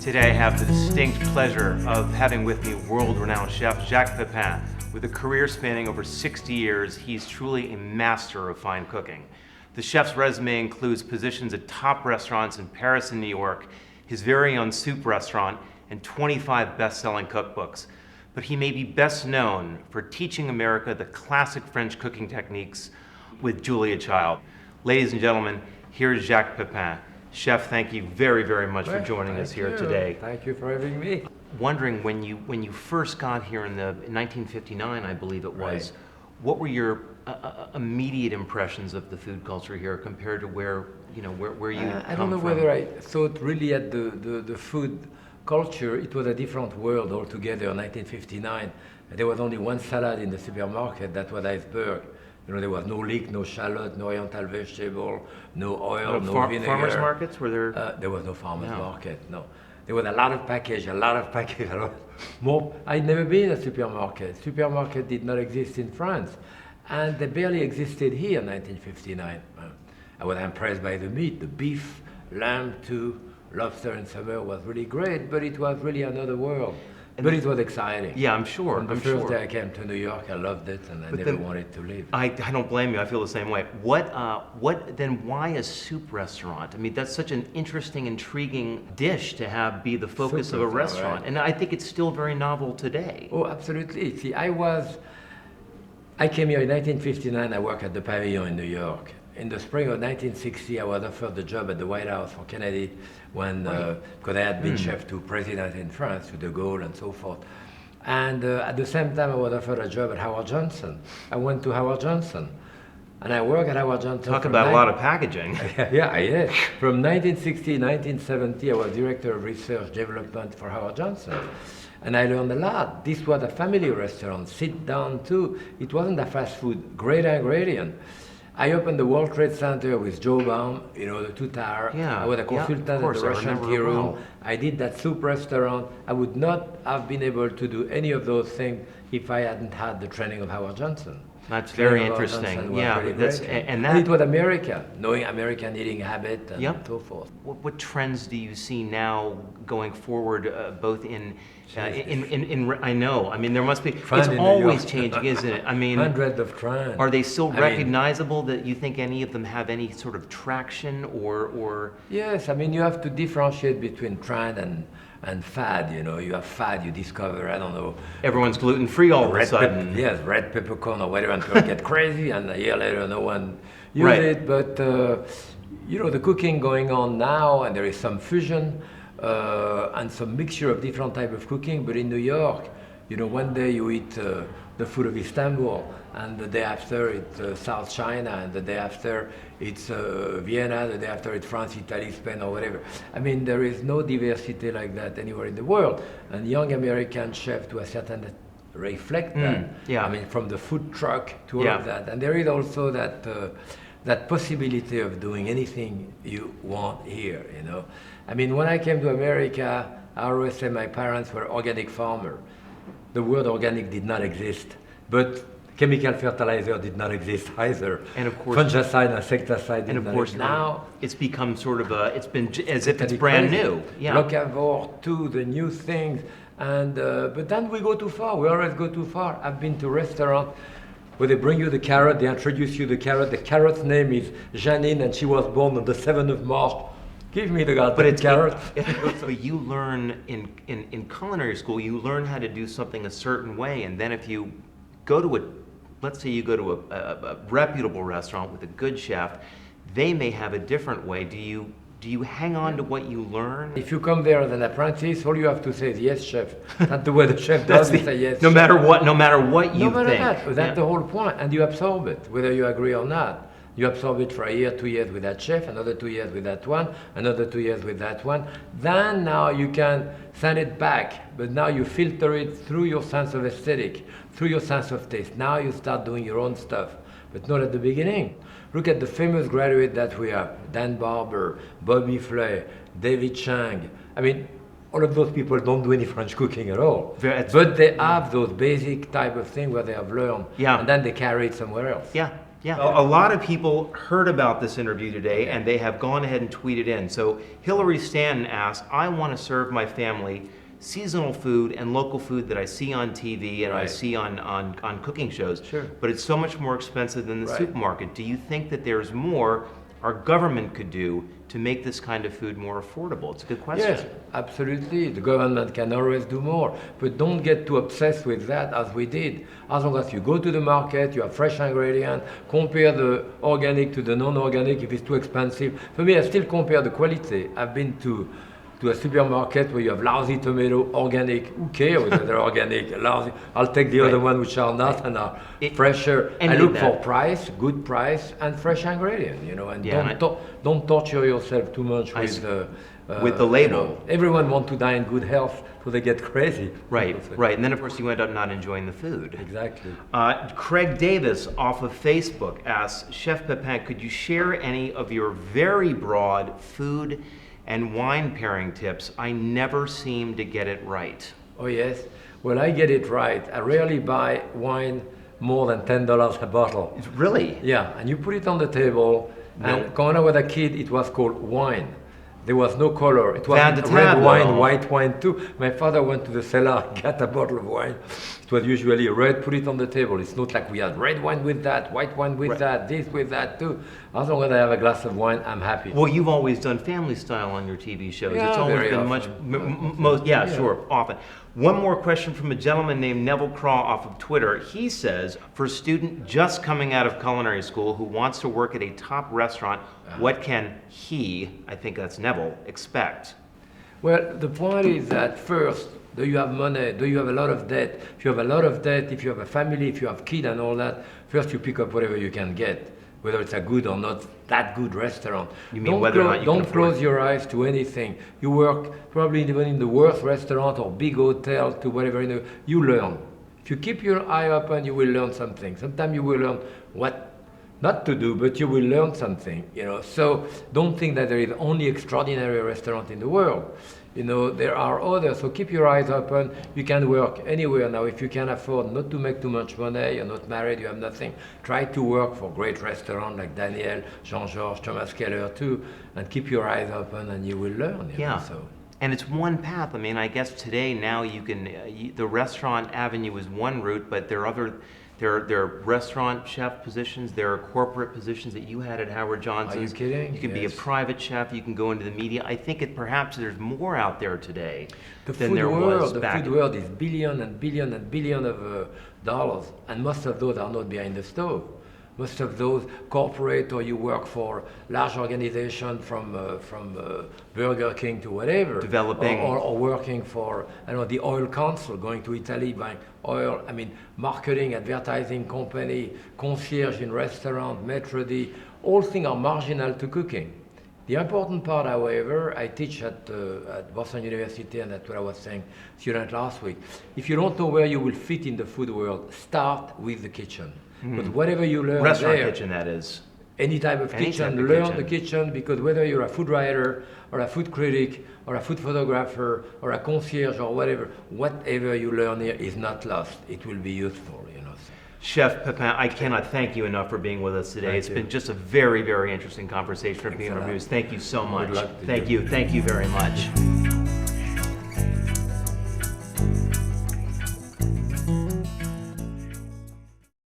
Today I have the distinct pleasure of having with me world-renowned chef Jacques Pépin. With a career spanning over 60 years, he's truly a master of fine cooking. The chef's resume includes positions at top restaurants in Paris and New York, his very own soup restaurant, and 25 best-selling cookbooks. But he may be best known for teaching America the classic French cooking techniques with Julia Child. Ladies and gentlemen, here's Jacques Pépin. Chef, thank you very, very much for joining us here today. Thank you for having me. Wondering, when you first got here in 1959, I believe it was, what were your immediate impressions of the food culture here compared to where you come from? I don't know whether I thought really at the food culture. It was a different world altogether in 1959. There was only one salad in the supermarket, that was iceberg. There was no leek, no shallot, no oriental vegetable, no oil, no vinegar. Farmers markets, were there? There was no farmers market, no. There was a lot of package, a lot more. I'd never been in a supermarket. Supermarket did not exist in France. And they barely existed here in 1959. I was impressed by the meat, the beef, lamb too, lobster in summer was really great, but it was really another world. But it was exciting. Yeah, I'm sure. The first day I came to New York, I loved it, and I never wanted to leave. I don't blame you. I feel the same way. Why a soup restaurant? I mean, that's such an interesting, intriguing dish to have be the focus of a restaurant, and I think it's still very novel today. Oh, absolutely. See, I came here in 1959. I worked at the Pavilion in New York. In the spring of 1960, I was offered the job at the White House for Kennedy because I had been chef to president in France, to de Gaulle and so forth. And at the same time, I was offered a job at Howard Johnson. I went to Howard Johnson, and I worked at Howard Johnson. Talk about a lot of packaging. Yeah, I did. From 1960 to 1970, I was director of research development for Howard Johnson. And I learned a lot. This was a family restaurant, sit down too. It wasn't a fast food, great ingredient. I opened the World Trade Center with Joe Baum, the two towers. Yeah, I was a consultant at the Russian Tea Room. I did that soup restaurant. I would not have been able to do any of those things if I hadn't had the training of Howard Johnson. That's very interesting. Yeah, and it was America, knowing American eating habit and so forth. What trends do you see now going forward, both I know. I mean, there must be. It's always changing, isn't it? I mean, hundreds of trends. Are they still recognizable? That you think any of them have any sort of traction, or? Yes, I mean, you have to differentiate between trend and fad. You have fad, you discover, I don't know. Everyone's gluten-free all of a sudden. Yes, red peppercorn or whatever, and people get crazy, and a year later no one uses it. But the cooking going on now, and there is some fusion and some mixture of different type of cooking. But in New York, one day you eat the food of Istanbul, and the day after it's South China, and the day after it's Vienna, the day after it's France, Italy, Spain, or whatever. I mean, there is no diversity like that anywhere in the world. And young American chefs, to a certain extent, reflect that. Yeah. I mean, from the food truck to all of that. And there is also that possibility of doing anything you want here, I mean, when I came to America, I always say my parents were organic farmers. The word organic did not exist, but chemical fertilizer did not exist either. And of course, fungicide and insecticide did and of not course exist. Now it's become sort of it's been as if it's brand new. Yeah. Locavore too, the new things, and but then we go too far. We always go too far. I've been to restaurants where they bring you the carrot, they introduce you the carrot. The carrot's name is Janine, and she was born on the 7th of March. Give me the goddamn carrot. But you learn in culinary school, you learn how to do something a certain way, and then if you go to let's say you go to a reputable restaurant with a good chef, they may have a different way. Do you hang on to what you learn? If you come there as an apprentice, all you have to say is yes, chef. That's the way the chef does. Say yes. No matter what you think. That's the whole point, and you absorb it, whether you agree or not. You absorb it for a year, 2 years with that chef, another 2 years with that one, another 2 years with that one. Then now you can send it back, but now you filter it through your sense of aesthetic, through your sense of taste. Now you start doing your own stuff, but not at the beginning. Look at the famous graduates that we have: Dan Barber, Bobby Flay, David Chang. I mean, all of those people don't do any French cooking at all. But they have those basic type of thing where they have learned, and then they carry it somewhere else. Yeah. Yeah, a lot of people heard about this interview today and they have gone ahead and tweeted in. So Hillary Stanton asked, I want to serve my family seasonal food and local food that I see on TV and I see on cooking shows, but it's so much more expensive than the supermarket. Do you think that there's more our government could do to make this kind of food more affordable? It's a good question. Yes, absolutely. The government can always do more, but don't get too obsessed with that as we did. As long as you go to the market, you have fresh ingredients, compare the organic to the non-organic if it's too expensive. For me, I still compare the quality. I've been to a supermarket where you have lousy tomato, organic. Who cares whether they're organic, lousy? I'll take the other one which are not and are fresher. I look for price, good price, and fresh ingredient. You know, and don't torture yourself too much with the label. You know, everyone wants to die in good health, so they get crazy. Right, right. And then of course you end up not enjoying the food. Exactly. Craig Davis off of Facebook asks, Chef Pépin, could you share any of your very broad food and wine pairing tips? I never seem to get it right. Oh yes, well I get it right. I rarely buy wine more than $10 a bottle. Really? Yeah, and you put it on the table, and when I was a kid it was called wine. There was no color. It was red wine, white wine too. My father went to the cellar, got a bottle of wine. It was usually red, put it on the table. It's not like we had red wine with that, white wine with that, this with that too. As long as I have a glass of wine, I'm happy. Well, you've always done family style on your TV shows. Yeah, it's always been often. sure, often. One more question from a gentleman named Neville Craw off of Twitter. He says, for a student just coming out of culinary school who wants to work at a top restaurant, what can he, I think that's Neville, expect? Well, the point is that first, do you have money? Do you have a lot of debt? If you have a lot of debt, if you have a family, if you have kids and all that, first you pick up whatever you can get, whether it's a good or not that good restaurant. You mean whether or not you can afford it? Don't close your eyes to anything. You work probably even in the worst restaurant or big hotel to whatever, you learn. If you keep your eye open, you will learn something. Sometimes you will learn what not to do, but you will learn something, So don't think that there is only extraordinary restaurant in the world. There are others, so keep your eyes open. You can work anywhere now. If you can afford not to make too much money, you're not married, you have nothing, try to work for great restaurants like Daniel, Jean-Georges, Thomas Keller too, and keep your eyes open and you will learn. So. And it's one path. I mean, I guess today now you can, the restaurant avenue is one route, but there are restaurant chef positions, there are corporate positions that you had at Howard Johnson's. Are you kidding? You can be a private chef, you can go into the media. I think perhaps there's more out there today than there was back. The food world is billion and billion and billion of dollars, and most of those are not behind the stove. Most of those corporate, or you work for large organization from Burger King to whatever. Developing. Or working for, the oil council, going to Italy, buying oil, marketing, advertising company, concierge in restaurant, maitre d', all things are marginal to cooking. The important part, however, I teach at Boston University, and that's what I was saying to students last week. If you don't know where you will fit in the food world, start with the kitchen. But whatever you learn restaurant kitchen, that is. Any type of kitchen, learn the kitchen, because whether you're a food writer or a food critic or a food photographer or a concierge or whatever you learn here is not lost. It will be useful, Chef Pépin, I cannot thank you enough for being with us today. It's been just a very, very interesting conversation for being interviews. Thank you so much. Thank you very much.